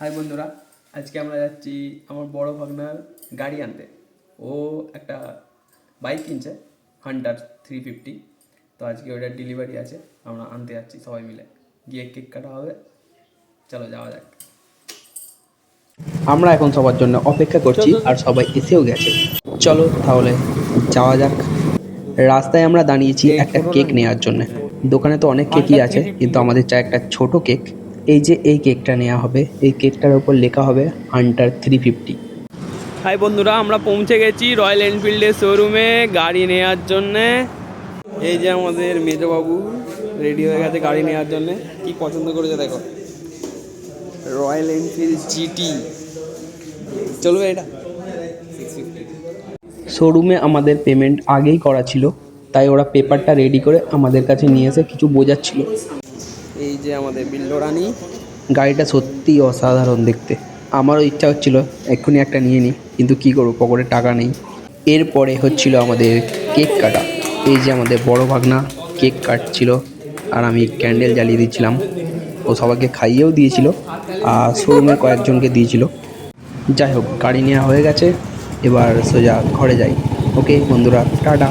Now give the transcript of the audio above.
High বন্ধুরা, আজকে আমরা যাচ্ছি আমার বড় ভাগনার গাড়ি আনতে। ও একটা বাইক কিনছে, হান্টার 350। তো আজকে ওটার ডেলিভারি আছে, আমরা আনতে যাচ্ছি সবাই মিলে। গিয়ে কেক কাটা হবে, চলো যাওয়া যাক। আমরা এখন সবার জন্য অপেক্ষা করছি আর সবাই এসেও গেছে। চলো তাহলে যাওয়া যাক। রাস্তায় আমরা দাঁড়িয়েছি একটা কেক নেওয়ার জন্য। দোকানে তো অনেক কেকই আছে, কিন্তু আমাদের চাই একটা ছোট কেক। এই যে এই কেকটা নেওয়া হবে, এই কেকটার উপর লেখা হবে হান্টার 350। হাই বন্ধুরা, আমরা পৌঁছে গেছি রয়্যাল এনফিল্ডের শোরুমে গাড়ি নেওয়ার জন্যে। এই যে আমাদের মেজবাবু রেডি হয়ে গেছে গাড়ি নেওয়ার জন্যে। কি পছন্দ করেছে দেখো, রয়্যাল এনফিল্ড জিটি। চলবে এটা? শোরুমে আমাদের পেমেন্ট আগেই করা ছিল, তাই ওরা পেপারটা রেডি করে আমাদের কাছে নিয়ে এসে কিছু বোঝাচ্ছিল। এই যে আমাদের বিল্লো রানী। গাড়িটা সত্যিই অসাধারণ দেখতে। আমারও ইচ্ছা হচ্ছিল এক্ষুনি একটা নিয়ে নিই, কিন্তু কী করবো, পকেটে টাকা নেই। এরপরে হচ্ছিল আমাদের কেক কাটা। এই যে আমাদের বড় ভাগনা কেক কাটছিল, আর আমি ক্যান্ডেল জ্বালিয়ে দিচ্ছিলাম। ও সবাইকে খাইয়েও দিয়েছিল, আর শোরুমের কয়েকজনকে দিয়েছিল। যাই হোক, গাড়ি নেওয়া হয়ে গেছে, এবার সোজা ঘরে যাই। ওকে বন্ধুরা, টাটা।